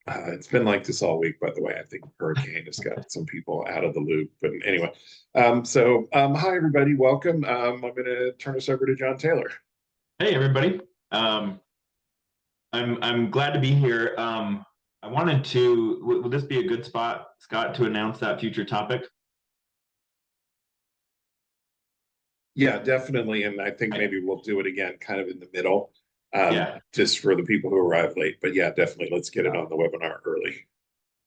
It's been like this all week, by the way. I think hurricane has got some people out of the loop. But anyway, hi everybody, welcome. I'm going to turn us over to Jon Taylor. Hey everybody. Um, I'm glad to be here. I wanted to, would this be a good spot, Scott, to announce that future topic? Yeah, definitely. And I think I, maybe we'll do it again kind of in the middle, yeah, just for the people who arrive late. But yeah, definitely let's get it on the webinar early.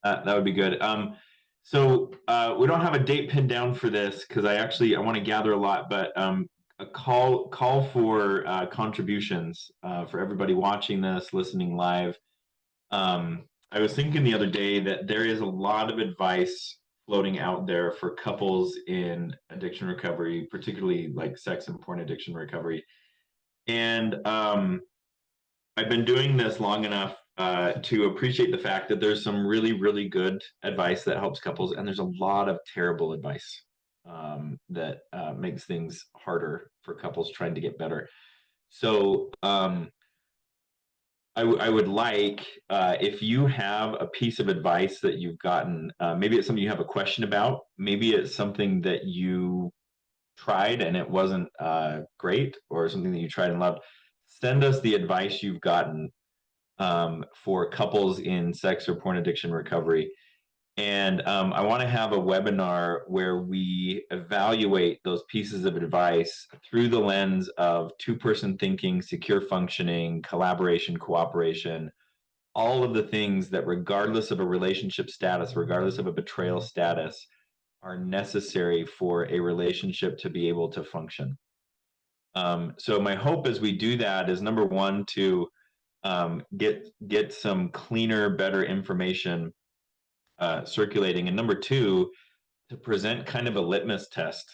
that would be good. So we don't have a date pinned down for this because I want to gather a lot, but a call for contributions for everybody watching this, listening live. I was thinking the other day that there is a lot of advice floating out there for couples in addiction recovery, particularly like sex and porn addiction recovery. And I've been doing this long enough to appreciate the fact that there's some really, really good advice that helps couples, and there's a lot of terrible advice that makes things harder for couples trying to get better. So I would like if you have a piece of advice that you've gotten, maybe it's something you have a question about, maybe it's something that you tried and it wasn't great, or something that you tried and loved. Send us the advice you've gotten for couples in sex or porn addiction recovery. And I want to have a webinar where we evaluate those pieces of advice through the lens of two-person thinking, secure functioning, collaboration, cooperation, all of the things that, regardless of a relationship status, regardless of a betrayal status, are necessary for a relationship to be able to function. So my hope as we do that is, number one, to get some cleaner, better information circulating, and number two, to present kind of a litmus test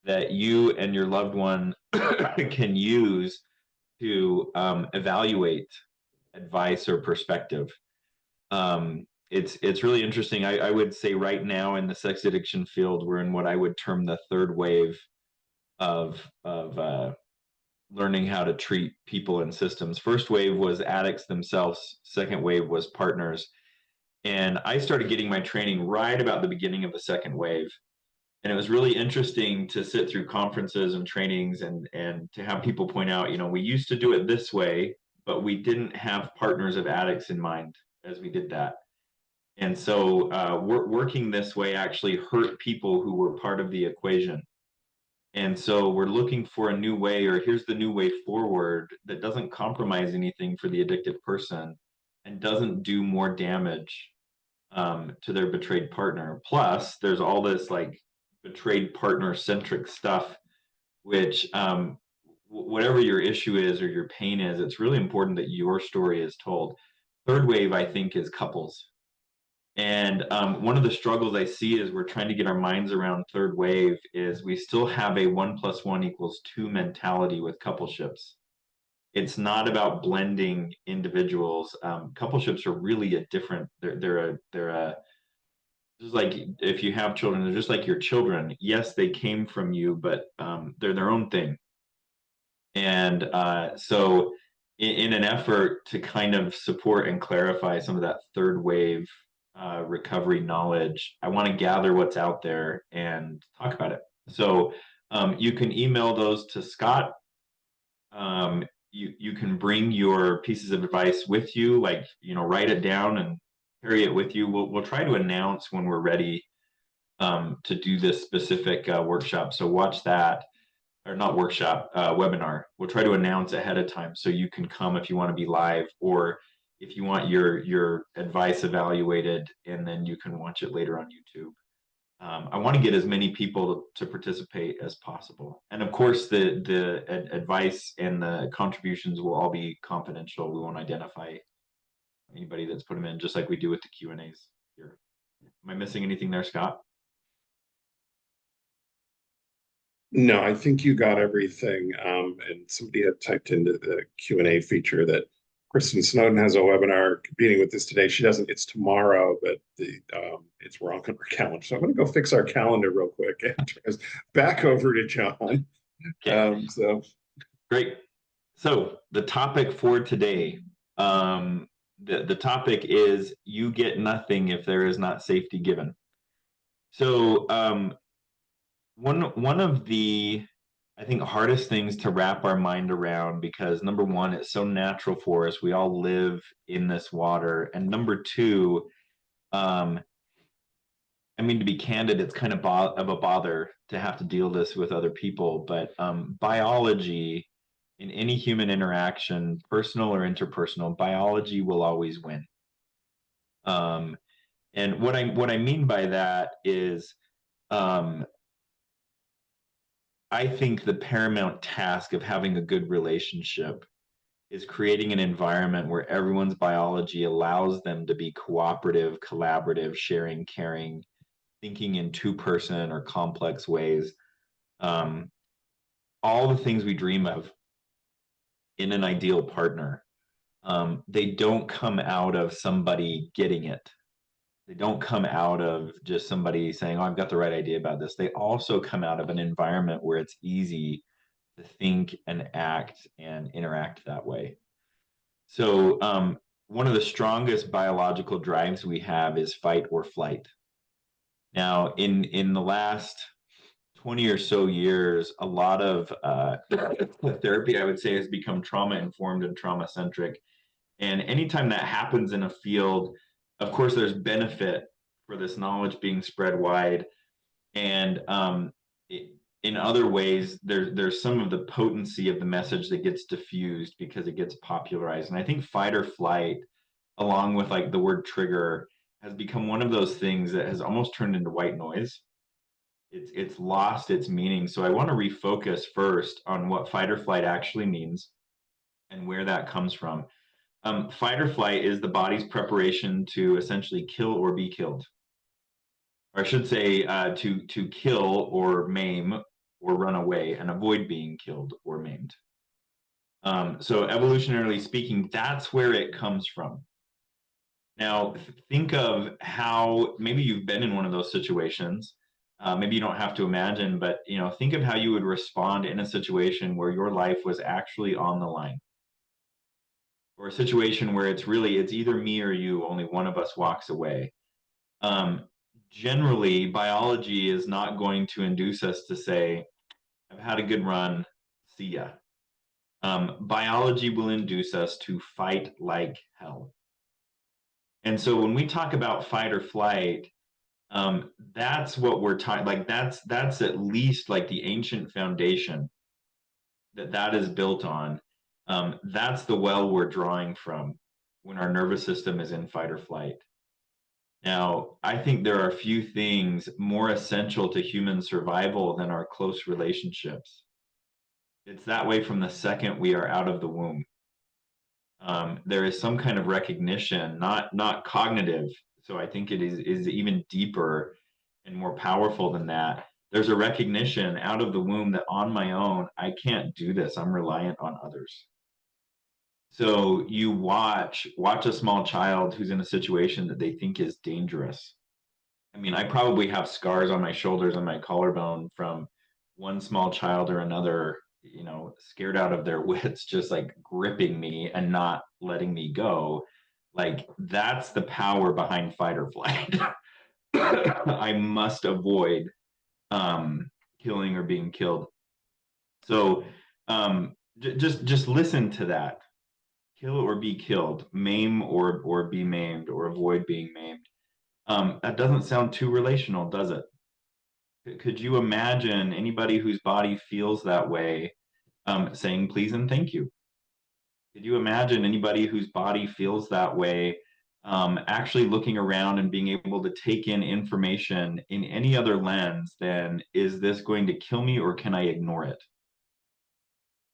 that you and your loved one can use to evaluate advice or perspective. It's really interesting. I would say right now in the sex addiction field, we're in what I would term the third wave of learning how to treat people and systems. First wave was addicts themselves. Second wave was partners. And I started getting my training right about the beginning of the second wave. And it was really interesting to sit through conferences and trainings and to have people point out, we used to do it this way, but we didn't have partners of addicts in mind as we did that. And so working this way actually hurt people who were part of the equation. And so we're looking for a new way, or here's the new way forward that doesn't compromise anything for the addicted person and doesn't do more damage to their betrayed partner. Plus, there's all this like betrayed partner centric stuff, which whatever your issue is or your pain is, it's really important that your story is told. Third wave, I think, is couples. And one of the struggles I see is we're trying to get our minds around third wave is we still have a 1+1=2 mentality with coupleships. It's not about blending individuals. Coupleships are really a different. They're just like if you have children, they're just like your children. Yes, they came from you, but they're their own thing. And so, in an effort to kind of support and clarify some of that third wave recovery knowledge, I want to gather what's out there and talk about it. So you can email those to Scott. You can bring your pieces of advice with you, like write it down and carry it with you. We'll try to announce when we're ready to do this specific workshop. So watch that, or not workshop, webinar. We'll try to announce ahead of time so you can come if you want to be live, or if you want your advice evaluated, and then you can watch it later on YouTube. I want to get as many people to participate as possible. And of course, the advice and the contributions will all be confidential. We won't identify anybody that's put them in, just like we do with the Q&As here. Am I missing anything there, Scott? No, I think you got everything. And somebody had typed into the Q&A feature that Kristen Snowden has a webinar competing with this today. She doesn't, it's tomorrow, but it's wrong on her calendar. So I'm going to go fix our calendar real quick and turn us back over to Jon. Okay. So Great. So the topic for today, the topic is you get nothing if there is not safety given. So one of the, I think, hardest things to wrap our mind around, because number one, it's so natural for us. We all live in this water. And number two, um, I mean, to be candid, it's kind of of a bother to have to deal this with other people. But biology, in any human interaction, personal or interpersonal, biology will always win. Um, and what I mean by that is, um, I think the paramount task of having a good relationship is creating an environment where everyone's biology allows them to be cooperative, collaborative, sharing, caring, thinking in two-person or complex ways. Um, all the things we dream of in an ideal partner, they don't come out of somebody getting it. They don't come out of just somebody saying, "Oh, I've got the right idea about this." They also come out of an environment where it's easy to think and act and interact that way. So, one of the strongest biological drives we have is fight or flight. Now, in the last 20 or so years, a lot of therapy, I would say, has become trauma informed and trauma centric. And anytime that happens in a field, of course, there's benefit for this knowledge being spread wide. And in other ways, there's some of the potency of the message that gets diffused because it gets popularized. And I think fight or flight, along with like the word trigger, has become one of those things that has almost turned into white noise. It's lost its meaning. So I want to refocus first on what fight or flight actually means and where that comes from. Fight or flight is the body's preparation to essentially kill or be killed. Or I should say, to kill or maim or run away and avoid being killed or maimed. So evolutionarily speaking, that's where it comes from. Now, think of how maybe you've been in one of those situations. Maybe you don't have to imagine, but think of how you would respond in a situation where your life was actually on the line, or a situation where it's either me or you, only one of us walks away. Um, Generally, biology is not going to induce us to say, "I've had a good run, see ya." Biology will induce us to fight like hell. And so when we talk about fight or flight, that's what we're talking, like that's at least like the ancient foundation that is built on. That's the well we're drawing from when our nervous system is in fight or flight. Now, I think there are a few things more essential to human survival than our close relationships. It's that way from the second we are out of the womb. There is some kind of recognition, not cognitive. So I think it is even deeper and more powerful than that. There's a recognition out of the womb that on my own, I can't do this. I'm reliant on others. So you watch a small child who's in a situation that they think is dangerous. I mean, I probably have scars on my shoulders and my collarbone from one small child or another, scared out of their wits, just like gripping me and not letting me go. Like that's the power behind fight or flight. I must avoid um, killing or being killed. So just listen to that. Kill or be killed, maim or be maimed, or avoid being maimed. That doesn't sound too relational, does it? Could you imagine anybody whose body feels that way saying please and thank you? Could you imagine anybody whose body feels that way actually looking around and being able to take in information in any other lens than, is this going to kill me or can I ignore it?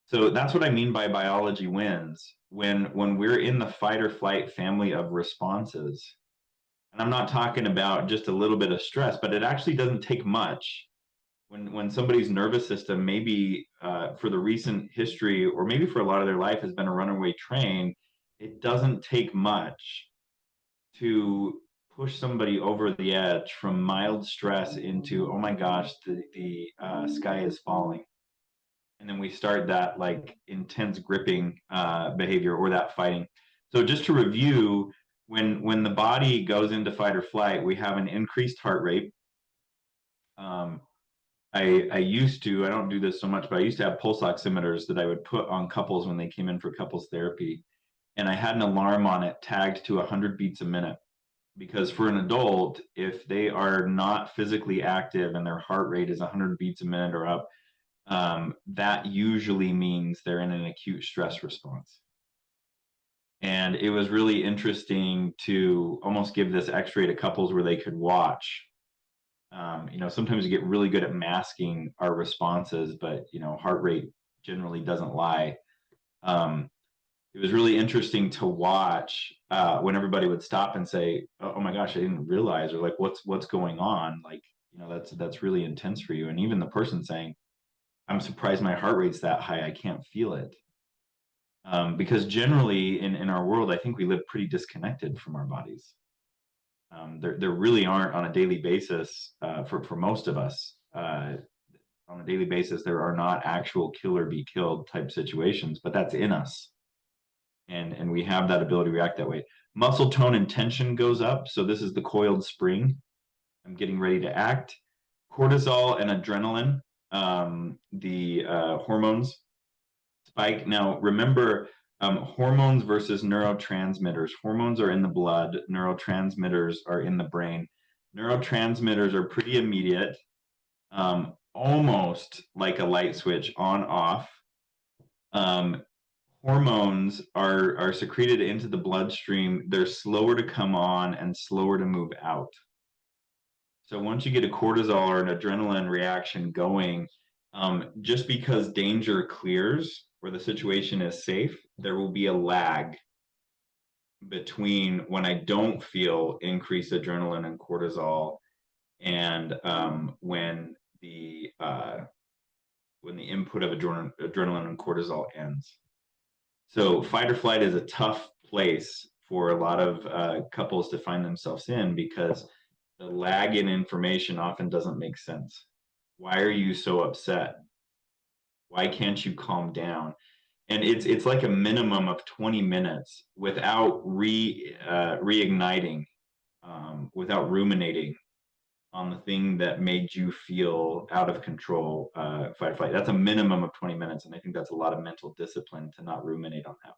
So that's what I mean by biology wins. When we're in the fight or flight family of responses, and I'm not talking about just a little bit of stress, but it actually doesn't take much. When somebody's nervous system, maybe for the recent history, or maybe for a lot of their life, has been a runaway train, it doesn't take much to push somebody over the edge from mild stress into, oh my gosh, the sky is falling. And then we start that like intense gripping behavior or that fighting. So just to review, when the body goes into fight or flight, we have an increased heart rate. I used to, I don't do this so much, but I used to have pulse oximeters that I would put on couples when they came in for couples therapy. And I had an alarm on it tagged to 100 beats a minute. Because for an adult, if they are not physically active and their heart rate is 100 beats a minute or up, that usually means they're in an acute stress response. And it was really interesting to almost give this x-ray to couples where they could watch. Sometimes you get really good at masking our responses, but heart rate generally doesn't lie. It was really interesting to watch when everybody would stop and say, "Oh my gosh, I didn't realize," or like, "What's going on?" Like, that's really intense for you. And even the person saying, "I'm surprised my heart rate's that high. I can't feel it." Because generally in our world, I think we live pretty disconnected from our bodies. There really aren't on a daily basis for most of us. On a daily basis, there are not actual kill or be killed type situations, but that's in us. And we have that ability to react that way. Muscle tone and tension goes up. So this is the coiled spring. I'm getting ready to act. Cortisol and adrenaline, the hormones spike. Now, remember, hormones versus neurotransmitters. Hormones are in the blood. Neurotransmitters are in the brain. Neurotransmitters are pretty immediate, almost like a light switch on off. Hormones are secreted into the bloodstream. They're slower to come on and slower to move out. So once you get a cortisol or an adrenaline reaction going, just because danger clears or the situation is safe, there will be a lag between when I don't feel increased adrenaline and cortisol and when the input of adrenaline and cortisol ends. So fight or flight is a tough place for a lot of couples to find themselves in because the lag in information often doesn't make sense. Why are you so upset? Why can't you calm down? And it's like a minimum of 20 minutes without reigniting, without ruminating on the thing that made you feel out of control, fight or flight. That's a minimum of 20 minutes. And I think that's a lot of mental discipline to not ruminate on that.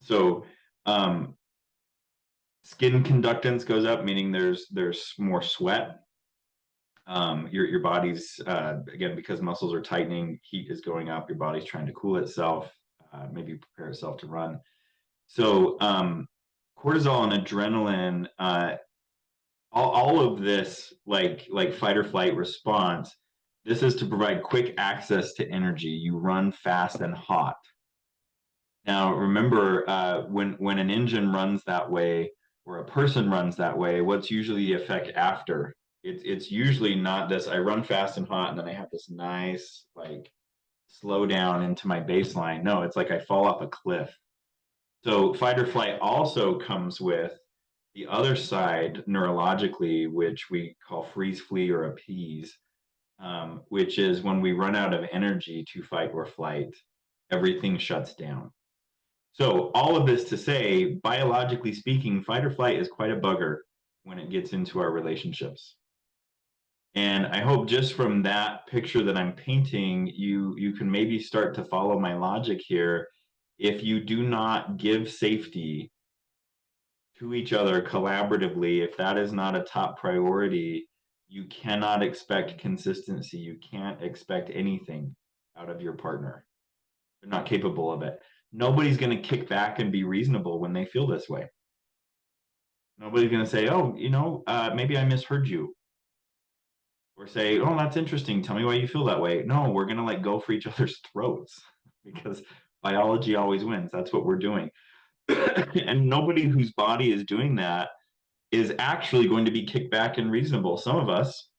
So skin conductance goes up, meaning there's more sweat. Your body's again, because muscles are tightening, heat is going up, your body's trying to cool itself, maybe prepare itself to run. So cortisol and adrenaline, all of this, like fight or flight response, this is to provide quick access to energy. You run fast and hot. Now, remember, when an engine runs that way or a person runs that way, what's usually the effect after? It's usually not this, I run fast and hot, and then I have this nice, like, slow down into my baseline. No, it's like I fall off a cliff. So fight or flight also comes with the other side neurologically, which we call freeze, flee, or appease, which is when we run out of energy to fight or flight, everything shuts down. So all of this to say, biologically speaking, fight or flight is quite a bugger when it gets into our relationships. And I hope just from that picture that I'm painting, you can maybe start to follow my logic here. If you do not give safety to each other collaboratively, if that is not a top priority, you cannot expect consistency. You can't expect anything out of your partner. They're not capable of it. Nobody's going to kick back and be reasonable when they feel this way. Nobody's going to say, "Oh, maybe I misheard you," or say, "Oh, that's interesting. Tell me why you feel that way." No, we're going to like go for each other's throats because biology always wins. That's what we're doing. And nobody whose body is doing that is actually going to be kicked back and reasonable. Some of us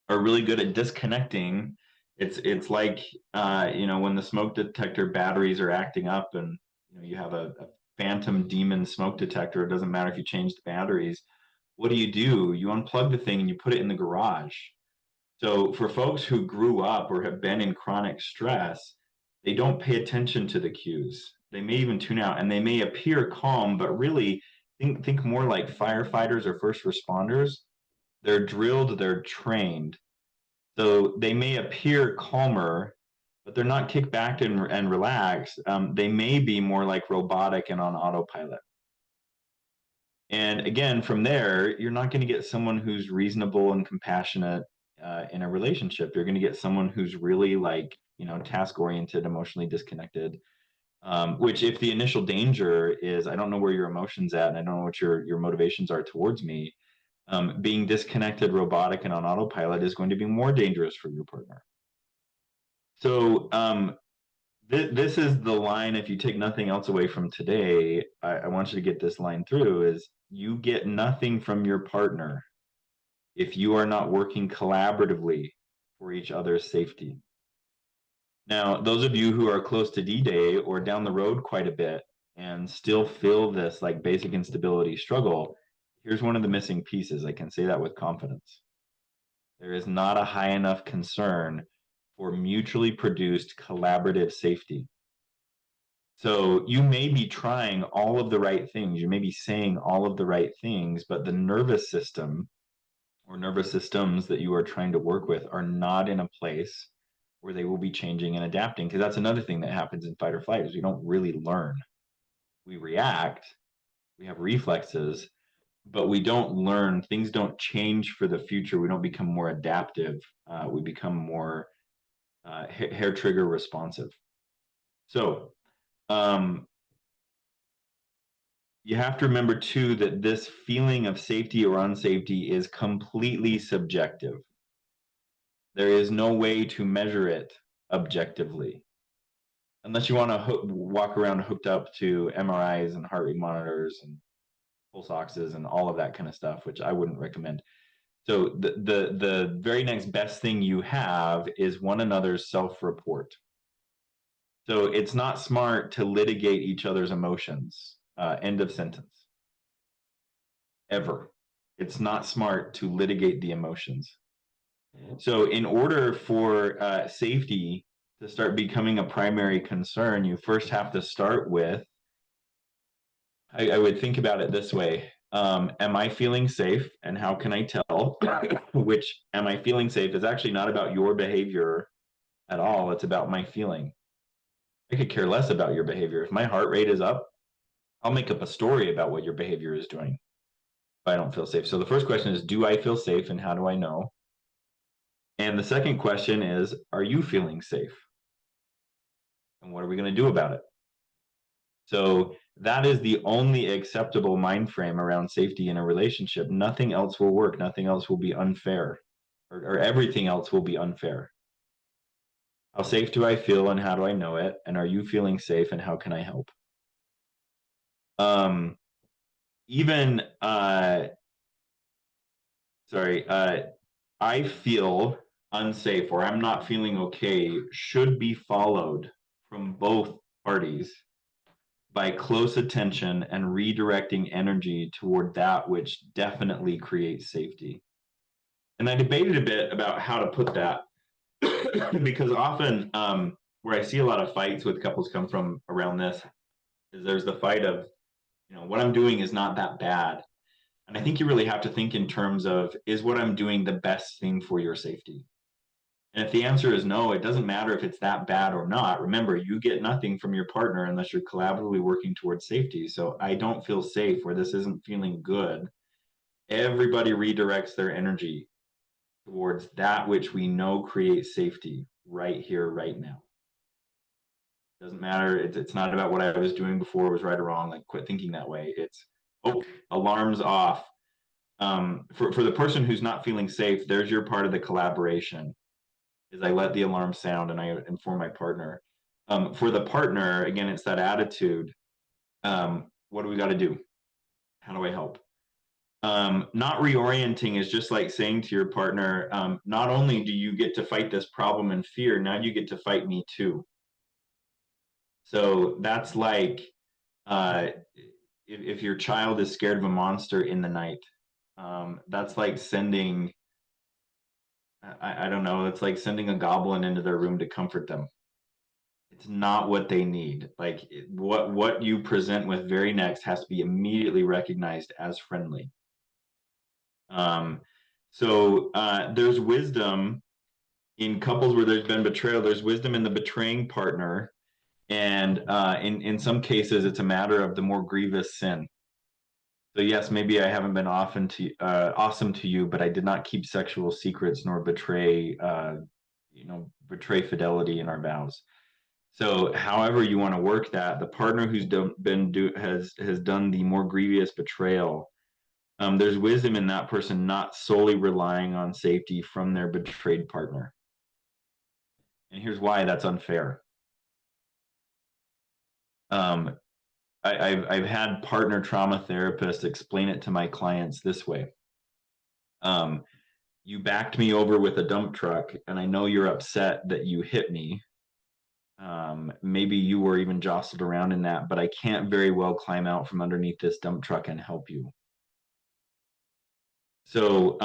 are really good at disconnecting. It's like when the smoke detector batteries are acting up and you have a phantom demon smoke detector. It doesn't matter if you change the batteries. What do? You unplug the thing and you put it in the garage. So for folks who grew up or have been in chronic stress, they don't pay attention to the cues. They may even tune out, and they may appear calm, but really think more like firefighters or first responders. They're drilled, they're trained. So they may appear calmer, but they're not kicked back and relaxed. They may be more like robotic and on autopilot. And again, from there, you're not going to get someone who's reasonable and compassionate in a relationship. You're going to get someone who's really like, task oriented, emotionally disconnected. Which, if the initial danger is, I don't know where your emotions at, and I don't know what your motivations are towards me, being disconnected, robotic, and on autopilot is going to be more dangerous for your partner. So this is the line. If you take nothing else away from today, I want you to get this line through: is you get nothing from your partner if you are not working collaboratively for each other's safety. Now, those of you who are close to D-Day or down the road quite a bit and still feel this like basic instability struggle, here's one of the missing pieces. I can say that with confidence. There is not a high enough concern for mutually produced collaborative safety. So you may be trying all of the right things, you may be saying all of the right things, but the nervous system or nervous systems that you are trying to work with are not in a place where they will be changing and adapting. Because that's another thing that happens in fight or flight is we don't really learn. We react, we have reflexes, but we don't learn. Things don't change for the future. We don't become more adaptive. We become more hair trigger responsive. So you have to remember too that this feeling of safety or unsafety is completely subjective. There is no way to measure it objectively, unless you want to walk around hooked up to MRIs and heart rate monitors and pulse oxes and all of that kind of stuff, which I wouldn't recommend. So the very next best thing you have is one another's self-report. So it's not smart to litigate each other's emotions. End of sentence. Ever. It's not smart to litigate the emotions. So in order for safety to start becoming a primary concern, you first have to start with, I would think about it this way. Am I feeling safe, and how can I tell? Which am I feeling safe is actually not about your behavior at all. It's about my feeling. I could care less about your behavior. If my heart rate is up, I'll make up a story about what your behavior is doing if I don't feel safe. So the first question is, do I feel safe, and how do I know? And the second question is, are you feeling safe? And what are we going to do about it? So that is the only acceptable mind frame around safety in a relationship. Nothing else will work. Nothing else will be unfair, or everything else will be unfair. How safe do I feel, and how do I know it? And are you feeling safe, and how can I help? Even I feel unsafe or I'm not feeling okay should be followed from both parties by close attention and redirecting energy toward that which definitely creates safety. And I debated a bit about how to put that because often where I see a lot of fights with couples come from around this is there's the fight of, what I'm doing is not that bad. And I think you really have to think in terms of, is what I'm doing the best thing for your safety? And if the answer is no, it doesn't matter if it's that bad or not. Remember, you get nothing from your partner unless you're collaboratively working towards safety. So I don't feel safe, or this isn't feeling good. Everybody redirects their energy towards that which we know creates safety right here, right now. Doesn't matter. It's not about what I was doing before was right or wrong. Like, quit thinking that way. It's, oh, alarms off. For the person who's not feeling safe, there's your part of the collaboration. Is I let the alarm sound and I inform my partner. For the partner, again, it's that attitude. What do we got to do? How do I help? Not reorienting is just like saying to your partner, not only do you get to fight this problem in fear, now you get to fight me too. So that's like if your child is scared of a monster in the night, that's like sending, I don't know, it's like sending a goblin into their room to comfort them. It's not what they need. Like what you present with very next has to be immediately recognized as friendly. Um, so there's wisdom in couples where there's been betrayal. There's wisdom in the betraying partner, and in some cases, it's a matter of the more grievous sin. So yes, maybe I haven't been awesome to you, but I did not keep sexual secrets nor betray fidelity in our vows. So, however you want to work that, the partner who's has done the more grievous betrayal, there's wisdom in that person not solely relying on safety from their betrayed partner. And here's why that's unfair. Um, I've had partner trauma therapists explain it to my clients this way. Um, you backed me over with a dump truck, and I know you're upset that you hit me. Maybe you were even jostled around in that, but I can't very well climb out from underneath this dump truck and help you. So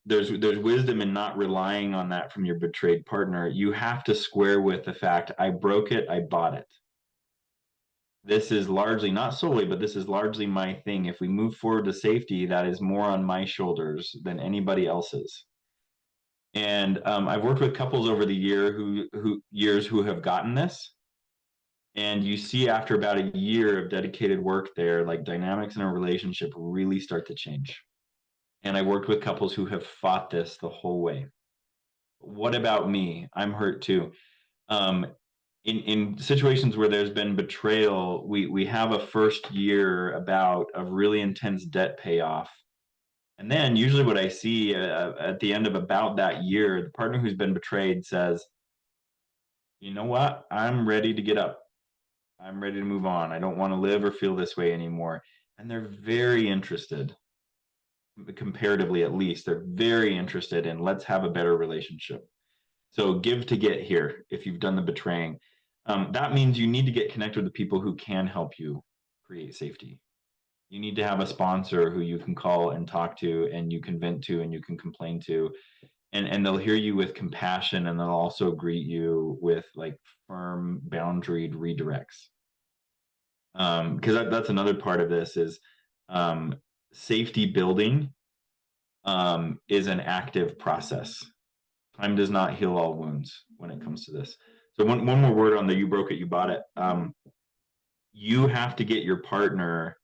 there's wisdom in not relying on that from your betrayed partner. You have to square with the fact I broke it, I bought it. This is largely, not solely, but this is largely my thing. If we move forward to safety, that is more on my shoulders than anybody else's. And I've worked with couples over the years who have gotten this. And you see after about a year of dedicated work there, like dynamics in a relationship really start to change. And I worked with couples who have fought this the whole way. What about me? I'm hurt too. Um, in situations where there's been betrayal, we have a first year about of really intense debt payoff. And then usually what I see at the end of about that year, the partner who's been betrayed says, you know what? I'm ready to get up. I'm ready to move on. I don't want to live or feel this way anymore. And they're very interested, comparatively at least, they're very interested in let's have a better relationship. So give to get here if you've done the betraying. That means you need to get connected with the people who can help you create safety. You need to have a sponsor who you can call and talk to and you can vent to and you can complain to. And they'll hear you with compassion and they'll also greet you with like firm boundaried redirects. Because that's another part of this is um, safety building is an active process. Time does not heal all wounds when it comes to this. So one more word on the you broke it, you bought it. You have to get your partner,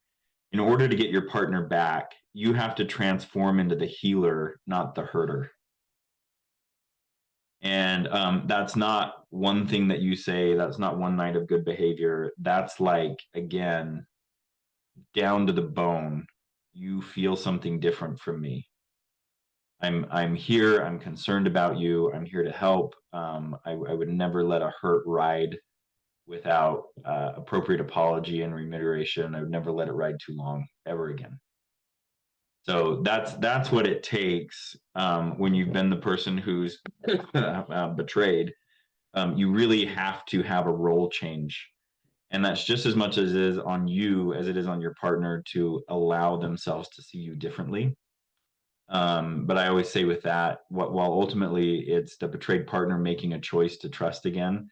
in order to get your partner back, you have to transform into the healer, not the herder. And that's not one thing that you say, that's not one night of good behavior. That's like, again, down to the bone. You feel something different from me. I'm here. I'm concerned about you. I'm here to help. I would never let a hurt ride without appropriate apology and remuneration. I would never let it ride too long ever again. So that's what it takes when you've been the person who's betrayed. You really have to have a role change, and that's just as much as it is on you as it is on your partner to allow themselves to see you differently. But I always say with that, while ultimately it's the betrayed partner making a choice to trust again,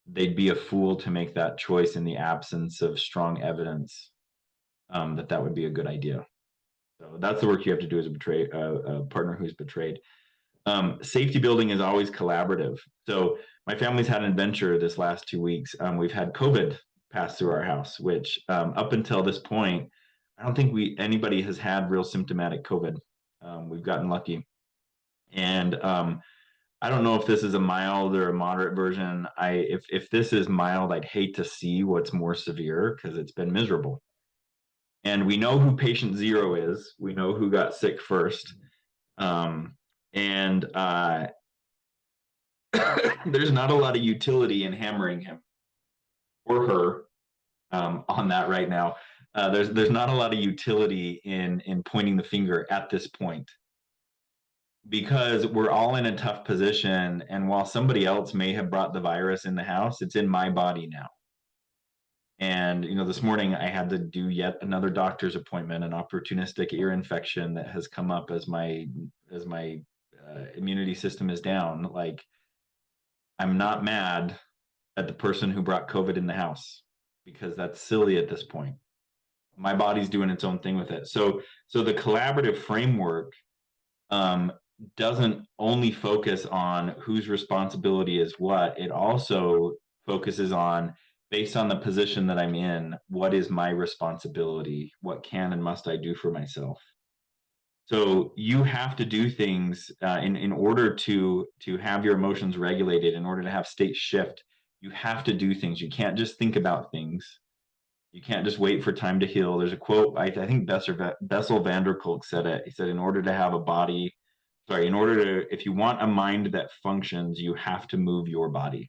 they'd be a fool to make that choice in the absence of strong evidence that would be a good idea. So that's the work you have to do as a partner who's betrayed. Safety building is always collaborative. So my family's had an adventure this last 2 weeks. We've had COVID pass through our house, which up until this point, I don't think anybody has had real symptomatic COVID. We've gotten lucky. And I don't know if this is a mild or a moderate version. If this is mild, I'd hate to see what's more severe because it's been miserable. And we know who patient zero is. We know who got sick first. And there's not a lot of utility in hammering him or her on that right now. There's not a lot of utility in pointing the finger at this point because we're all in a tough position. And while somebody else may have brought the virus in the house, it's in my body now. And this morning I had to do yet another doctor's appointment, an opportunistic ear infection that has come up as my immunity system is down. Like, I'm not mad. at the person who brought COVID in the house, because that's silly at this point. My body's doing its own thing with it. So the collaborative framework doesn't only focus on whose responsibility is what. It also focuses on, based on the position that I'm in, what is my responsibility? What can and must I do for myself? So you have to do things in order to have your emotions regulated, in order to have state shift. You have to do things. You can't just think about things. You can't just wait for time to heal. There's a quote, I think Bessel van der Kolk said it. He said, in order to have a body, sorry, in order to, if you want a mind that functions, you have to move your body.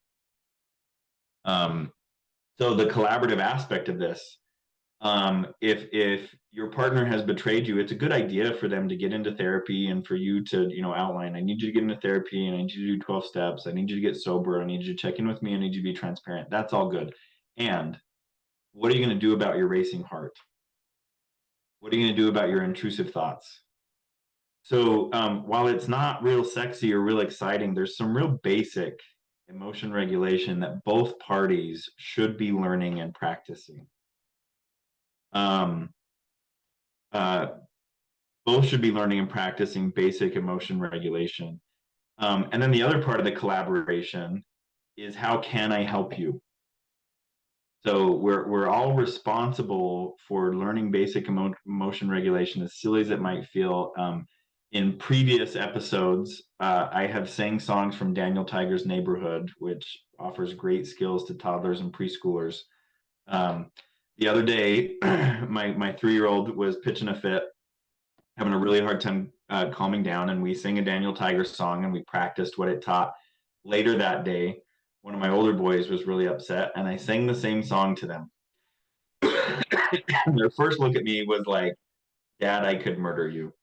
So the collaborative aspect of this, if your partner has betrayed you, it's a good idea for them to get into therapy and for you to, outline, I need you to get into therapy and I need you to do 12 steps. I need you to get sober. I need you to check in with me. I need you to be transparent. That's all good. And what are you going to do about your racing heart? What are you going to do about your intrusive thoughts? So while it's not real sexy or real exciting, there's some real basic emotion regulation that both parties should be learning and practicing. Um, uh, both should be learning and practicing basic emotion regulation. And then the other part of the collaboration is, how can I help you? So we're all responsible for learning basic emotion regulation, as silly as it might feel. In previous episodes, I have sang songs from Daniel Tiger's Neighborhood, which offers great skills to toddlers and preschoolers. The other day, my 3-year-old was pitching a fit, having a really hard time calming down, and we sang a Daniel Tiger song and we practiced what it taught. Later that day, one of my older boys was really upset, and I sang the same song to them. Their first look at me was like, Dad, I could murder you.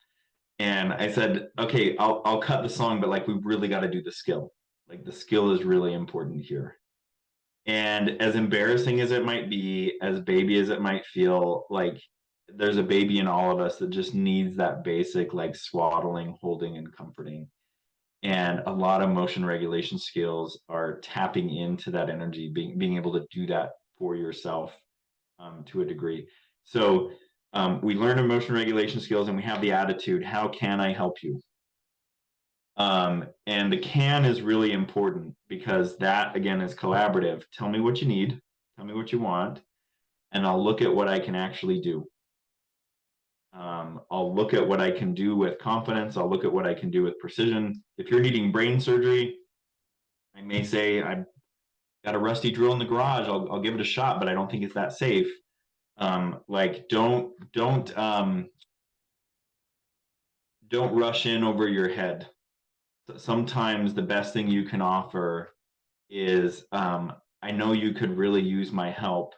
And I said, okay, I'll cut the song, but like, we really got to do the skill. Like, the skill is really important here. And as embarrassing as it might be, as baby as it might feel, like, there's a baby in all of us that just needs that basic, like, swaddling, holding, and comforting. And a lot of motion regulation skills are tapping into that energy, being able to do that for yourself to a degree. So we learn emotion regulation skills and we have the attitude, how can I help you? And the can is really important, because that, again, is collaborative. Tell me what you need, tell me what you want, and I'll look at what I can actually do. I'll look at what I can do with confidence. I'll look at what I can do with precision. If you're needing brain surgery, I may say, I've got a rusty drill in the garage. I'll give it a shot, but I don't think it's that safe. Like, don't rush in over your head. Sometimes the best thing you can offer is, I know you could really use my help.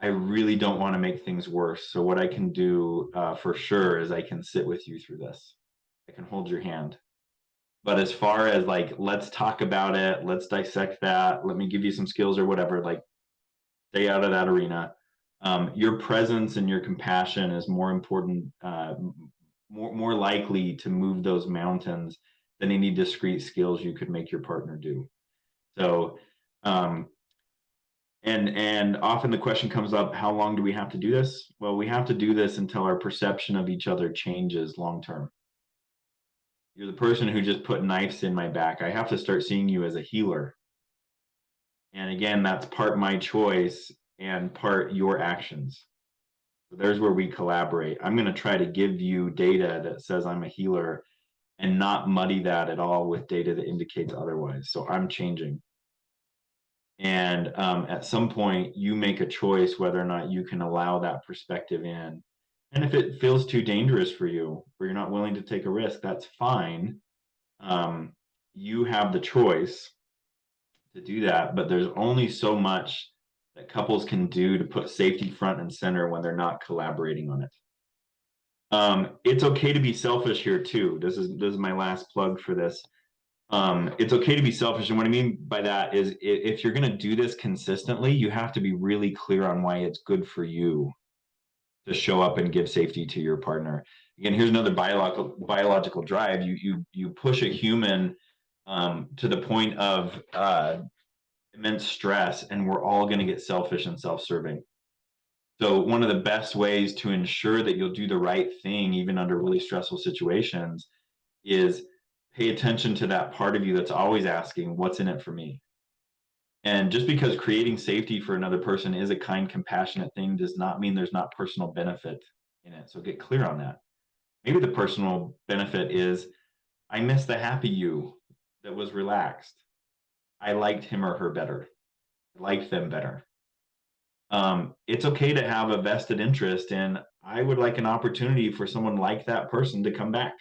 I really don't want to make things worse. So what I can do for sure is I can sit with you through this. I can hold your hand. But as far as like, let's talk about it, let's dissect that, let me give you some skills or whatever, like, stay out of that arena. Your presence and your compassion is more important, more likely to move those mountains than any discrete skills you could make your partner do. So, and often the question comes up, how long do we have to do this? Well, we have to do this until our perception of each other changes long term. You're the person who just put knives in my back. I have to start seeing you as a healer. And again, that's part my choice and part your actions. So there's where we collaborate. I'm going to try to give you data that says I'm a healer and not muddy that at all with data that indicates otherwise. So I'm changing. And at some point, you make a choice whether or not you can allow that perspective in. And if it feels too dangerous for you, or you're not willing to take a risk, that's fine. You have the choice to do that, but there's only so much that couples can do to put safety front and center when they're not collaborating on it. It's okay to be selfish here too. This is my last plug for this. It's okay to be selfish, and what I mean by that is, if you're going to do this consistently, you have to be really clear on why it's good for you to show up and give safety to your partner. Again, here's another biological drive. You push a human to the point of immense stress, and we're all going to get selfish and self-serving. So one of the best ways to ensure that you'll do the right thing, even under really stressful situations, is pay attention to that part of you that's always asking, what's in it for me? And just because creating safety for another person is a kind, compassionate thing does not mean there's not personal benefit in it. So get clear on that. Maybe the personal benefit is, I miss the happy you that was relaxed. I liked him or her better. I liked them better. It's okay to have a vested interest in, I would like an opportunity for someone like that person to come back.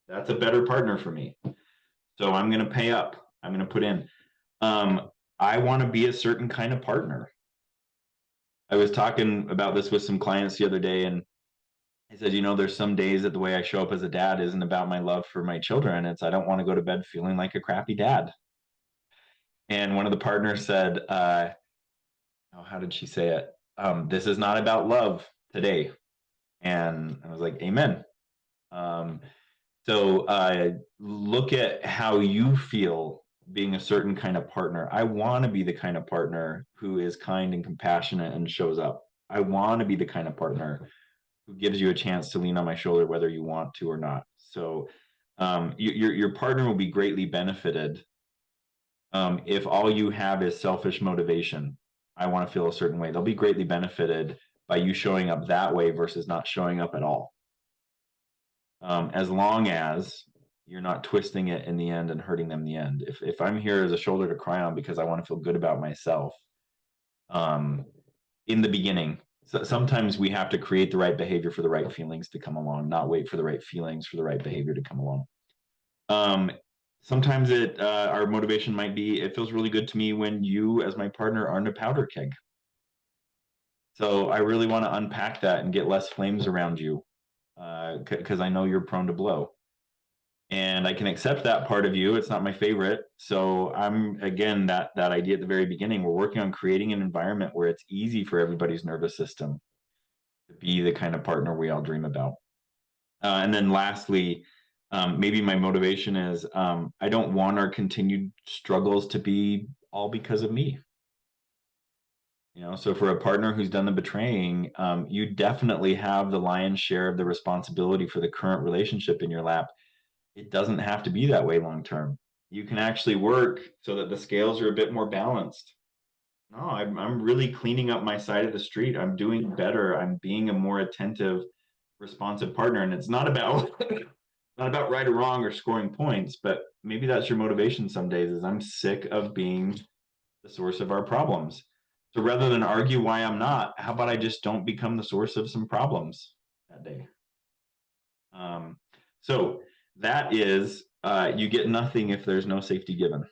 That's a better partner for me. So I'm going to pay up. I'm going to put in. I want to be a certain kind of partner. I was talking about this with some clients the other day, and I said, there's some days that the way I show up as a dad isn't about my love for my children. It's I don't want to go to bed feeling like a crappy dad. And one of the partners said, how did she say it? This is not about love today. And I was like, amen. So look at how you feel being a certain kind of partner. I want to be the kind of partner who is kind and compassionate and shows up. I want to be the kind of partner who gives you a chance to lean on my shoulder, whether you want to or not. So your partner will be greatly benefited if all you have is selfish motivation. I want to feel a certain way. They'll be greatly benefited by you showing up that way versus not showing up at all. As long as you're not twisting it in the end and hurting them in the end. If I'm here as a shoulder to cry on because I want to feel good about myself, in the beginning, so sometimes we have to create the right behavior for the right feelings to come along, not wait for the right feelings for the right behavior to come along. Sometimes our motivation might be, it feels really good to me when you as my partner aren't a powder keg. So I really want to unpack that and get less flames around you because I know you're prone to blow. And I can accept that part of you. It's not my favorite. So I'm, again, that idea at the very beginning, we're working on creating an environment where it's easy for everybody's nervous system to be the kind of partner we all dream about. And then lastly, maybe my motivation is I don't want our continued struggles to be all because of me. So for a partner who's done the betraying, you definitely have the lion's share of the responsibility for the current relationship in your lap. It doesn't have to be that way long term. You can actually work so that the scales are a bit more balanced. No, I'm really cleaning up my side of the street. I'm doing better. I'm being a more attentive, responsive partner. And it's not about not about right or wrong or scoring points, but maybe that's your motivation some days is I'm sick of being the source of our problems. So rather than argue why I'm not, how about I just don't become the source of some problems that day? So that is, you get nothing if there's no safety given.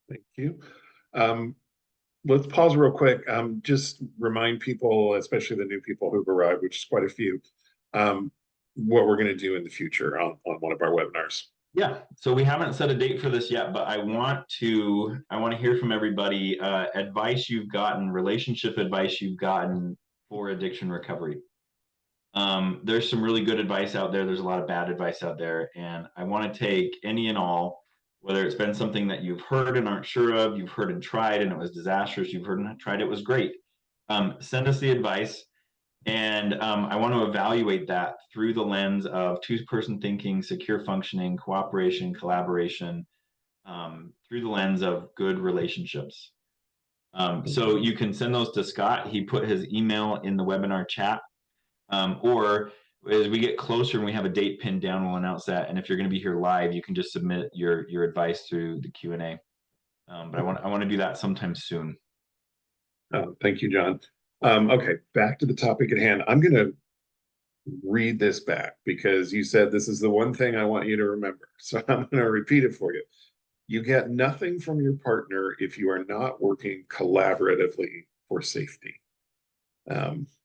Thank you. Let's pause real quick. Just remind people, especially the new people who've arrived, which is quite a few, what we're going to do in the future on one of our webinars. Yeah, so we haven't set a date for this yet, but I want to hear from everybody, advice you've gotten, relationship advice you've gotten for addiction recovery. There's some really good advice out there. There's a lot of bad advice out there. And I want to take any and all, whether it's been something that you've heard and aren't sure of, you've heard and tried and it was disastrous, you've heard and tried, it was great. Send us the advice. And I want to evaluate that through the lens of two-person thinking, secure functioning, cooperation, collaboration, through the lens of good relationships. So you can send those to Scott. He put his email in the webinar chat. Or as we get closer and we have a date pinned down, we'll announce that. And if you're going to be here live, you can just submit your advice through the Q&A. But I want to do that sometime soon. Thank you, John. Okay, back to the topic at hand. I'm going to read this back because you said this is the one thing I want you to remember. So I'm going to repeat it for you. You get nothing from your partner if you are not working collaboratively for safety.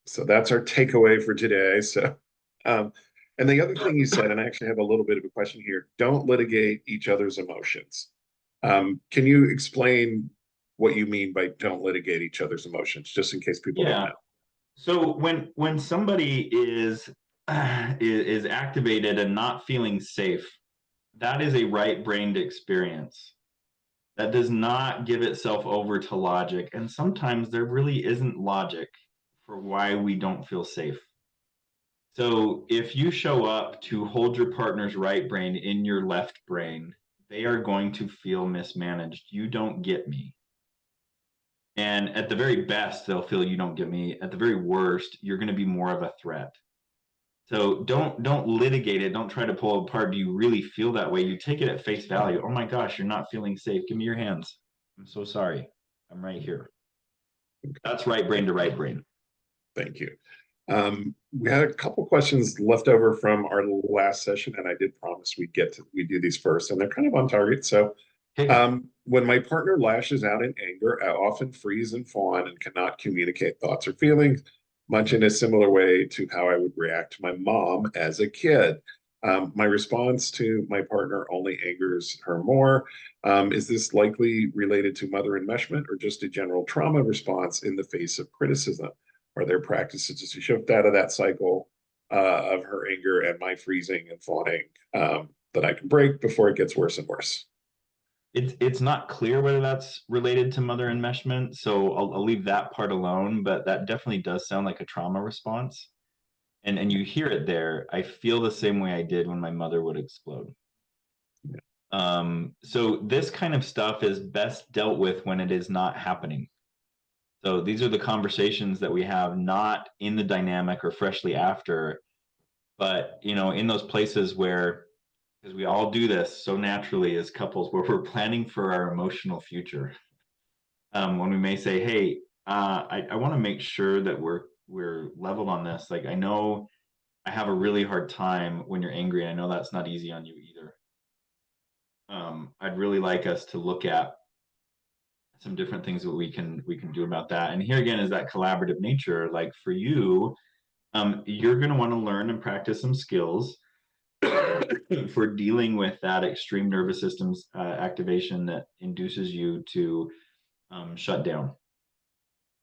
So that's our takeaway for today. So, and the other thing you said, and I actually have a little bit of a question here, don't litigate each other's emotions. Can you explain what you mean by don't litigate each other's emotions, just in case people don't know? So when somebody is activated and not feeling safe, that is a right-brained experience. that does not give itself over to logic. And sometimes there really isn't logic for why we don't feel safe. So if you show up to hold your partner's right brain in your left brain, they are going to feel mismanaged. You don't get me. And at the very best, they'll feel you don't get me. At the very worst, you're going to be more of a threat. So don't litigate it. Don't try to pull it apart. Do you really feel that way? You take it at face value. Oh my gosh, you're not feeling safe. Give me your hands. I'm so sorry. I'm right here. That's right brain to right brain. Thank you. We had a couple questions left over from our last session, and I did promise we do these first, and they're kind of on target. So, Okay. when my partner lashes out in anger, I often freeze and fawn and cannot communicate thoughts or feelings, much in a similar way to how I would react to my mom as a kid. My response to my partner only angers her more. Is this likely related to mother enmeshment or just a general trauma response in the face of criticism? Are there practices to shift out of that cycle of her anger and my freezing and fawning that I can break before it gets worse and worse? It's not clear whether that's related to mother enmeshment, so I'll leave that part alone, but that definitely does sound like a trauma response. And you hear it there. I feel the same way I did when my mother would explode. So this kind of stuff is best dealt with when it is not happening. So these are the conversations that we have not in the dynamic or freshly after, but in those places where, because we all do this so naturally as couples, where we're planning for our emotional future. When we may say, "Hey, I want to make sure that we're leveled on this. Like, I know I have a really hard time when you're angry. I know that's not easy on you either. I'd really like us to look at some different things that we can do about that." And here again is that collaborative nature. Like for you, you're going to want to learn and practice some skills for dealing with that extreme nervous system's activation that induces you to shut down.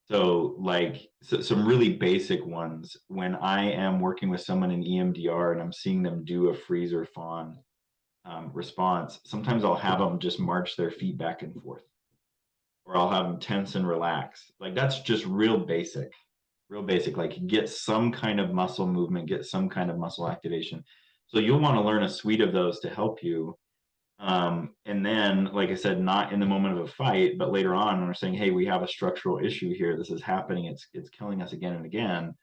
So, like some really basic ones. When I am working with someone in EMDR and I'm seeing them do a freeze or fawn response, sometimes I'll have them just march their feet back and forth, or I'll have them tense and relax. Like that's just real basic, real basic. Like get some kind of muscle movement, get some kind of muscle activation. So you'll want to learn a suite of those to help you. And then, like I said, not in the moment of a fight, but later on, when we're saying, "Hey, we have a structural issue here. This is happening. It's killing us again and again.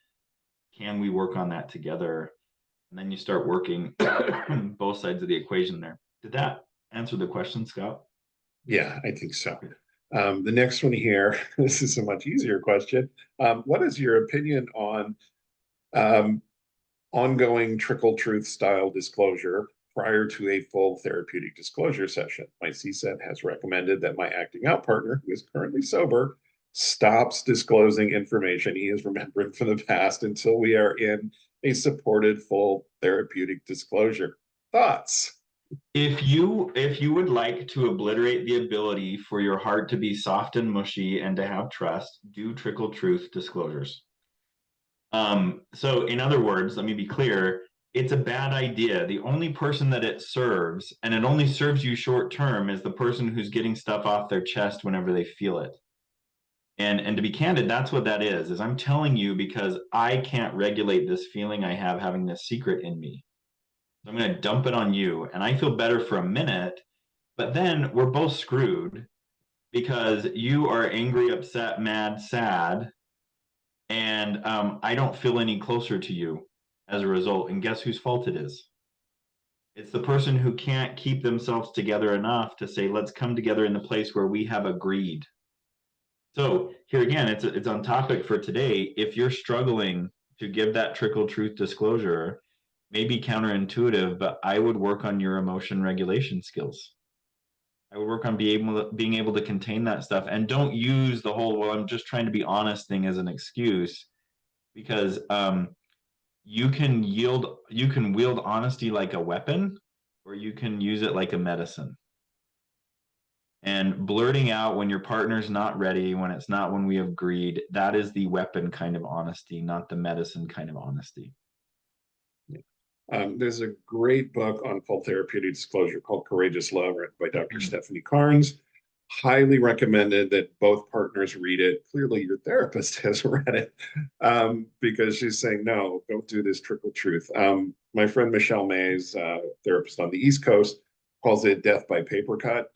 Can we work on that together?" And then you start working both sides of the equation there. Did that answer the question, Scott? Yeah, I think so. The next one here, this is a much easier question. What is your opinion on um, ongoing trickle truth style disclosure prior to a full therapeutic disclosure session? My CSAT has recommended that my acting out partner, who is currently sober, stops disclosing information he is remembering from the past until we are in a supported full therapeutic disclosure. Thoughts? If you would like to obliterate the ability for your heart to be soft and mushy and to have trust, do trickle truth disclosures. So in other words, let me be clear, it's a bad idea. The only person that it serves, and it only serves you short term, is the person who's getting stuff off their chest whenever they feel it. And to be candid, that's what that is I'm telling you because I can't regulate this feeling I have having this secret in me. So I'm going to dump it on you, and I feel better for a minute, but then we're both screwed because you are angry, upset, mad, sad, and I don't feel any closer to you as a result. And guess whose fault it is? It's the person who can't keep themselves together enough to say, "Let's come together in the place where we have agreed." So here again, it's on topic for today. If you're struggling to give that trickle truth disclosure, maybe counterintuitive, but I would work on your emotion regulation skills. I would work on being able to contain that stuff, and don't use the whole "well, I'm just trying to be honest" thing as an excuse, because you can wield honesty like a weapon, or you can use it like a medicine. And blurting out when your partner's not ready, when it's not when we have agreed, that is the weapon kind of honesty, not the medicine kind of honesty. There's a great book on full therapeutic disclosure called Courageous Love, written by Dr. Mm. Stephanie Carnes. highly recommended that both partners read it. Clearly, your therapist has read it because she's saying, no, don't do this trickle truth. My friend Michelle Mays, therapist on the East Coast, calls it death by paper cut.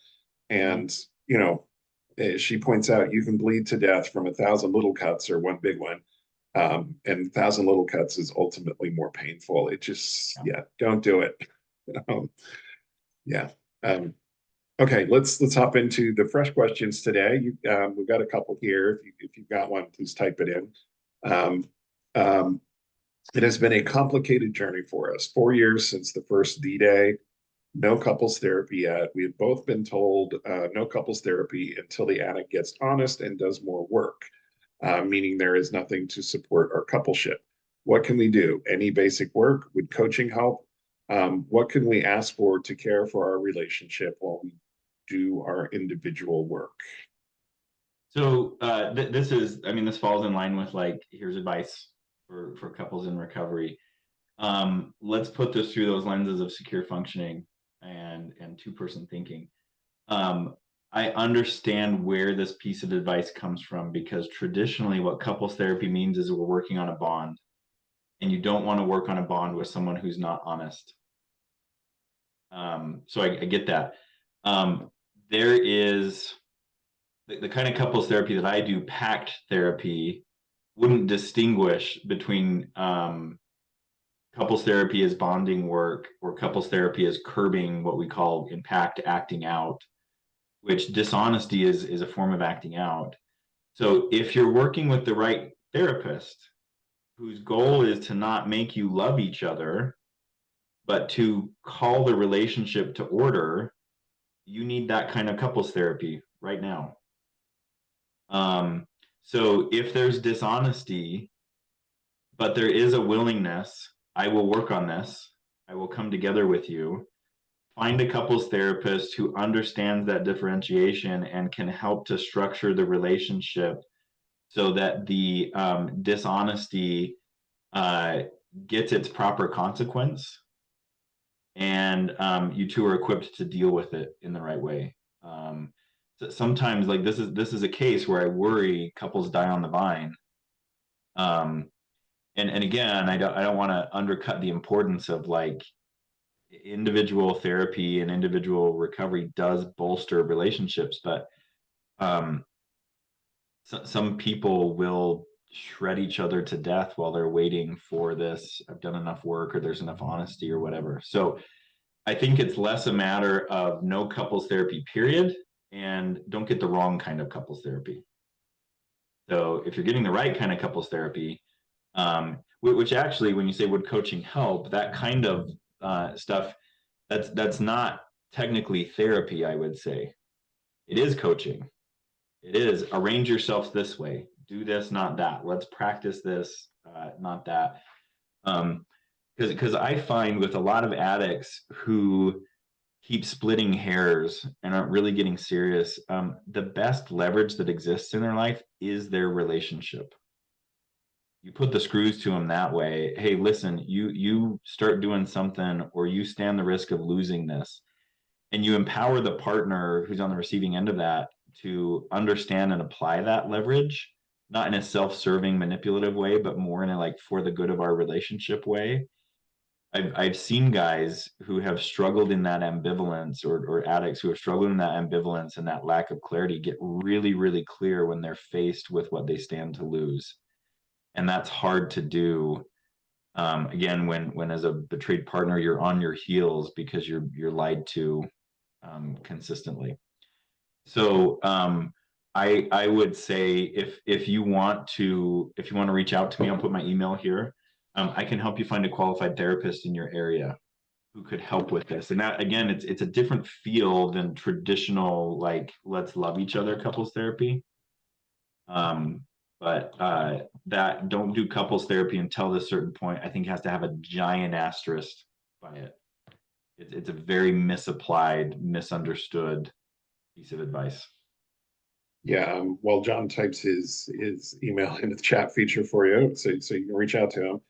And, you know, she points out you can bleed to death from 1,000 little cuts or one big one. And 1,000 little cuts is ultimately more painful. It just, yeah, don't do it. Um, yeah. Um, Okay, let's hop into the fresh questions today. We've got a couple here. If you've got one, please type it in. Um, um, it has been a complicated journey for us. 4 years since the first D-Day, no couples therapy yet. We have both been told no couples therapy until the addict gets honest and does more work, meaning there is nothing to support our coupleship. What can we do? Any basic work? Would coaching help? What can we ask for to care for our relationship while we do our individual work? So this is, I mean, this falls in line with like, here's advice for couples in recovery. Let's put this through those lenses of secure functioning and two-person thinking. I understand where this piece of advice comes from because traditionally what couples therapy means is we're working on a bond, and you don't want to work on a bond with someone who's not honest. So I get that. There is the kind of couples therapy that I do, pact therapy, wouldn't distinguish between couples therapy as bonding work or couples therapy as curbing what we call in pact acting out, which dishonesty is a form of acting out. So if you're working with the right therapist whose goal is to not make you love each other, but to call the relationship to order, you need that kind of couples therapy right now. So if there's dishonesty, but there is a willingness, I will work on this. I will come together with you. Find a couples therapist who understands that differentiation and can help to structure the relationship so that the dishonesty gets its proper consequence, and you two are equipped to deal with it in the right way. So sometimes, like this is a case where I worry couples die on the vine. And again, I don't want to undercut the importance of like individual therapy and individual recovery does bolster relationships, but some people will shred each other to death while they're waiting for this. I've done enough work, or there's enough honesty, or whatever. So I think it's less a matter of no couples therapy, period, and don't get the wrong kind of couples therapy. So if you're getting the right kind of couples therapy, which actually, when you say would coaching help, that kind of stuff, that's not technically therapy, I would say. It is coaching. It is arrange yourself this way, do this, not that. Let's practice this, not that. Because I find with a lot of addicts who keep splitting hairs and aren't really getting serious, the best leverage that exists in their life is their relationship. You put the screws to them that way. Hey, listen, you start doing something, or you stand the risk of losing this, and you empower the partner who's on the receiving end of that to understand and apply that leverage, not in a self-serving manipulative way, but more in a like for the good of our relationship way. I've seen guys who have struggled in that ambivalence, or addicts who have struggled in that ambivalence and that lack of clarity, get really, really clear when they're faced with what they stand to lose. And that's hard to do. Again, when as a betrayed partner, you're on your heels because you're lied to consistently. So I would say if you want to reach out to me, I'll put my email here. I can help you find a qualified therapist in your area who could help with this. And that, again, it's a different feel than traditional like let's love each other couples therapy. But that don't do couples therapy until this certain point, I think has to have a giant asterisk by it. It's a very misapplied, misunderstood piece of advice. Yeah, well, Jon types his email into the chat feature for you, so you can reach out to him,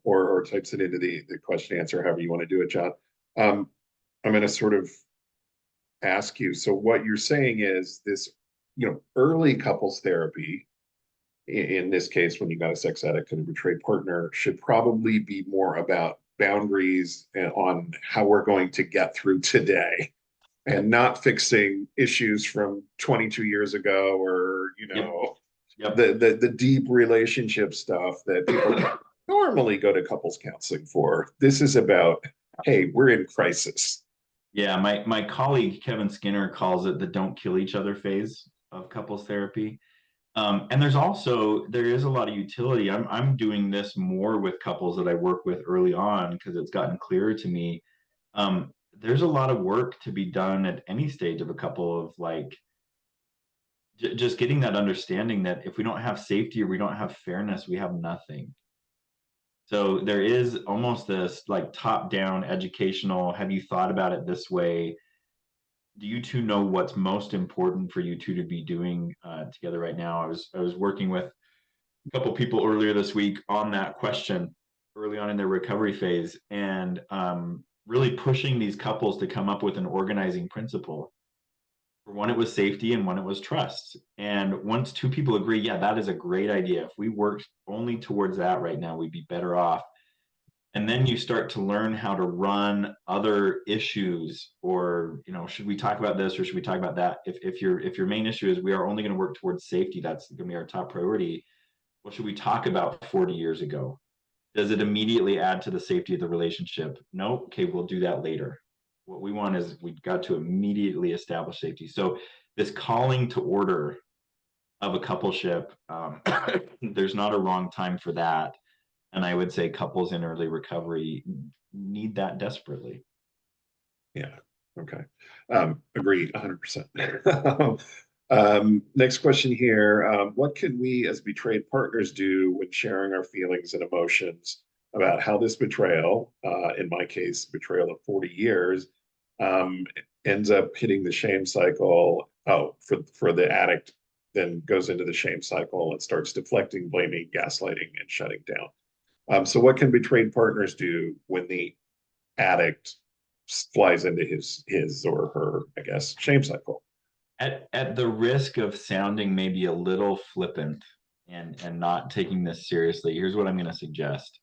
or types it into the question answer, however you want to do it, Jon. I'm going to sort of ask you, so what you're saying is this, early couples therapy, in this case, when you got a sex addict and a betrayed partner, should probably be more about boundaries and on how we're going to get through today and not fixing issues from 22 years ago, or Yep. Yep. the deep relationship stuff that people normally go to couples counseling for. This is about, hey, we're in crisis. Yeah, my colleague Kevin Skinner calls it the don't kill each other phase of couples therapy. And there is a lot of utility. I'm doing this more with couples that I work with early on because it's gotten clearer to me. There's a lot of work to be done at any stage of a couple of like just getting that understanding that if we don't have safety or we don't have fairness, we have nothing. So there is almost this like top-down educational, have you thought about it this way? Do you two know what's most important for you two to be doing together right now? I was working with a couple people earlier this week on that question early on in their recovery phase, and really pushing these couples to come up with an organizing principle. For one, it was safety, and one, it was trust. And once two people agree, yeah, that is a great idea. If we worked only towards that right now, we'd be better off. And then you start to learn how to run other issues, or should we talk about this or should we talk about that? If your main issue is we are only going to work towards safety, that's going to be our top priority. What should we talk about 40 years ago? Does it immediately add to the safety of the relationship? No. Okay, we'll do that later. What we want is we've got to immediately establish safety. So this calling to order of a coupleship, there's not a wrong time for that. And I would say couples in early recovery need that desperately. Yeah. Okay. Agreed 100%. Next question here. What can we as betrayed partners do when sharing our feelings and emotions about how this betrayal, in my case, betrayal of 40 years, um, ends up hitting the shame cycle? Oh, for the addict, then goes into the shame cycle and starts deflecting, blaming, gaslighting, and shutting down. So what can betrayed partners do when the addict flies into his or her, I guess, shame cycle? At the risk of sounding maybe a little flippant and not taking this seriously, here's what I'm going to suggest.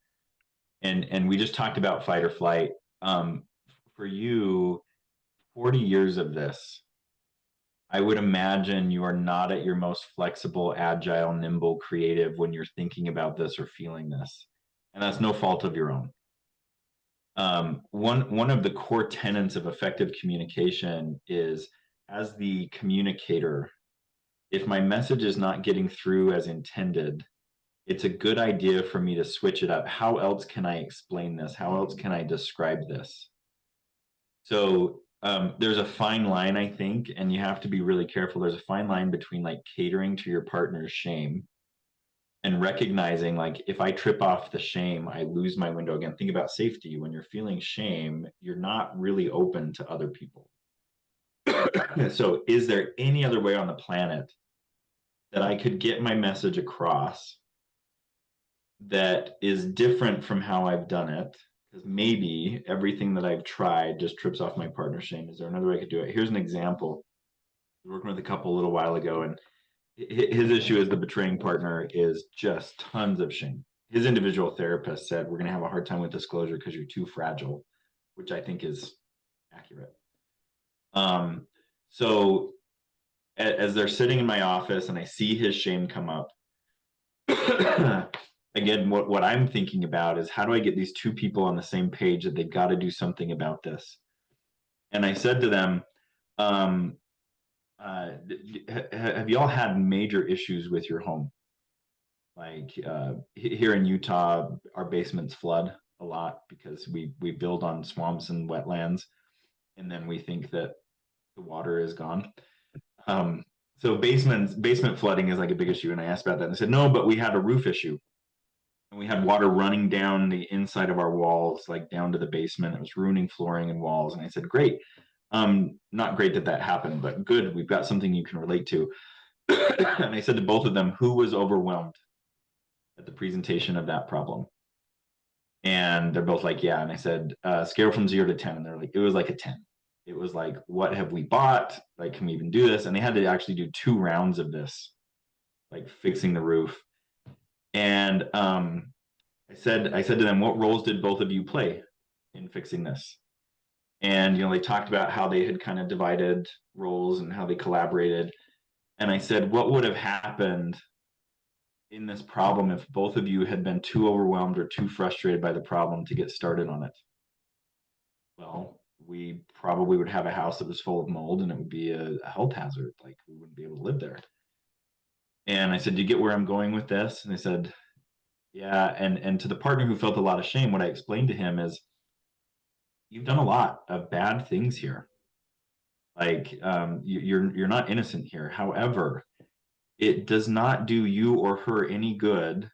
And we just talked about fight or flight. For you, 40 years of this, I would imagine you are not at your most flexible, agile, nimble, creative when you're thinking about this or feeling this. And that's no fault of your own. One of the core tenets of effective communication is, as the communicator, if my message is not getting through as intended, it's a good idea for me to switch it up. How else can I explain this? How else can I describe this? So there's a fine line, I think, and you have to be really careful. There's a fine line between like catering to your partner's shame and recognizing like if I trip off the shame, I lose my window. Again, think about safety. When you're feeling shame, you're not really open to other people. So is there any other way on the planet that I could get my message across that is different from how I've done it? Because maybe everything that I've tried just trips off my partner's shame. Is there another way I could do it? Here's an example. I was working with a couple a little while ago, and his issue as the betraying partner is just tons of shame. His individual therapist said, we're going to have a hard time with disclosure because you're too fragile, which I think is accurate. So as they're sitting in my office and I see his shame come up, again, what I'm thinking about is how do I get these two people on the same page that they've got to do something about this? And I said to them, have you all had major issues with your home? Like here in Utah, our basements flood a lot because we build on swamps and wetlands, and then we think that the water is gone. So basement flooding is like a big issue. And I asked about that, and they said no, but we had a roof issue, and we had water running down the inside of our walls, like down to the basement. It was ruining flooring and walls. And I said, great. Not great that happened, but good. We've got something you can relate to. And I said to both of them, who was overwhelmed at the presentation of that problem? And they're both like, yeah. And I said, scale from 0 to 10. And they're like, it was like a 10. it was like, what have we bought? Like, can we even do this? And they had to actually do 2 rounds of this, like fixing the roof. And I said to them, what roles did both of you play in fixing this? And they talked about how they had kind of divided roles and how they collaborated. And I said, what would have happened in this problem if both of you had been too overwhelmed or too frustrated by the problem to get started on it? Well, we probably would have a house that was full of mold and it would be a health hazard. Like, we wouldn't be able to live there. And I said, do you get where I'm going with this? And they said, yeah. And to the partner who felt a lot of shame, what I explained to him is, you've done a lot of bad things here. Like, you're not innocent here. However, it does not do you or her any good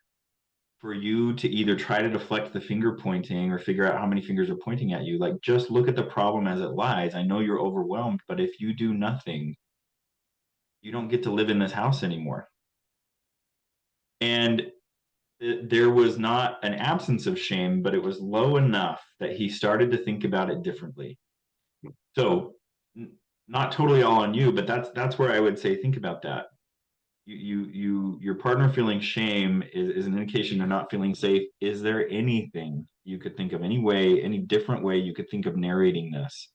for you to either try to deflect the finger pointing or figure out how many fingers are pointing at you. Like, just look at the problem as it lies. I know you're overwhelmed, but if you do nothing, you don't get to live in this house anymore. And there was not an absence of shame, but it was low enough that he started to think about it differently. So, not totally all on you, but that's where I would say, think about that. Your partner feeling shame is an indication they're not feeling safe. Is there anything you could think of, any way, any different way you could think of narrating this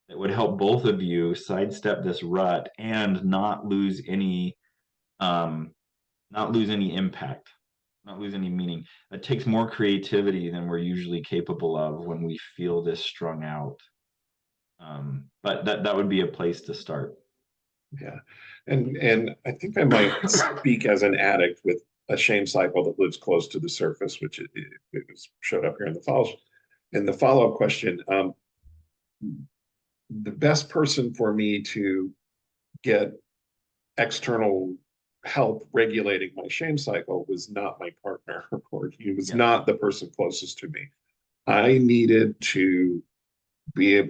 that would help both of you sidestep this rut and not lose any impact, not lose any meaning? It takes more creativity than we're usually capable of when we feel this strung out. But that would be a place to start. Yeah. And I think I might speak as an addict with a shame cycle that lives close to the surface, which it showed up here in the follow-up question. The best person for me to get external help regulating my shame cycle was not my partner, or he was not the person closest to me. I needed to be,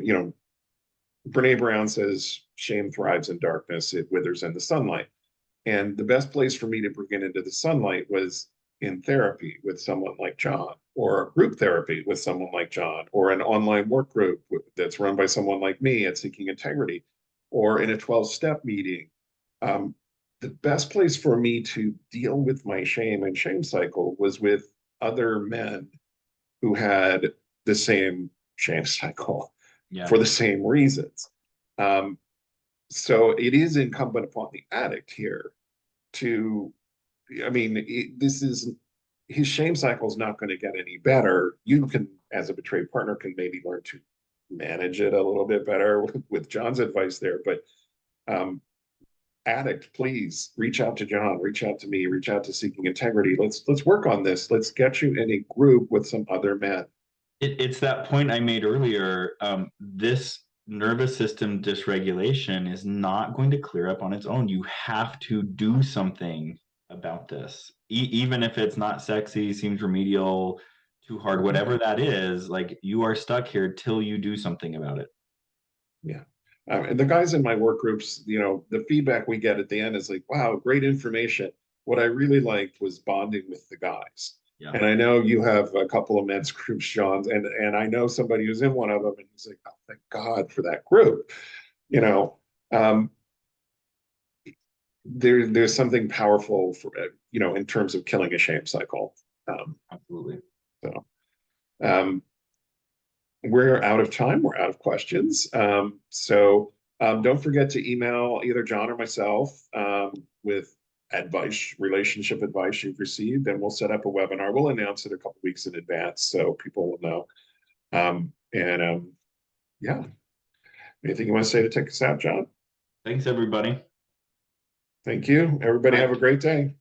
Brene Brown says, shame thrives in darkness, it withers in the sunlight. And the best place for me to bring it into the sunlight was in therapy with someone like Jon, or group therapy with someone like Jon, or an online work group that's run by someone like me at Seeking Integrity, or in a 12-step meeting. The best place for me to deal with my shame and shame cycle was with other men who had the same shame cycle for the same reasons. So it is incumbent upon the addict here to, his shame cycle is not going to get any better. You can, as a betrayed partner, can maybe learn to manage it a little bit better with Jon's advice there. But addict, please reach out to Jon, reach out to me, reach out to Seeking Integrity. Let's work on this. Let's get you in a group with some other men. It's that point I made earlier. This nervous system dysregulation is not going to clear up on its own. You have to do something about this, even if it's not sexy, seems remedial, too hard, whatever that is. Like, you are stuck here till you do something about it. Yeah. And the guys in my work groups, the feedback we get at the end is like, wow, great information. What I really liked was bonding with the guys. Yeah. And I know you have a couple of men's groups, Jon, and I know somebody who's in one of them, and he's like, oh, thank God for that group. There's something powerful for, in terms of killing a shame cycle. Absolutely. So we're out of time. We're out of questions. Don't forget to email either Jon or myself with advice, relationship advice you've received, and we'll set up a webinar. We'll announce it a couple weeks in advance so people will know. Yeah. Anything you want to say to take us out, Jon? Thanks, everybody. Thank you. Everybody have a great day.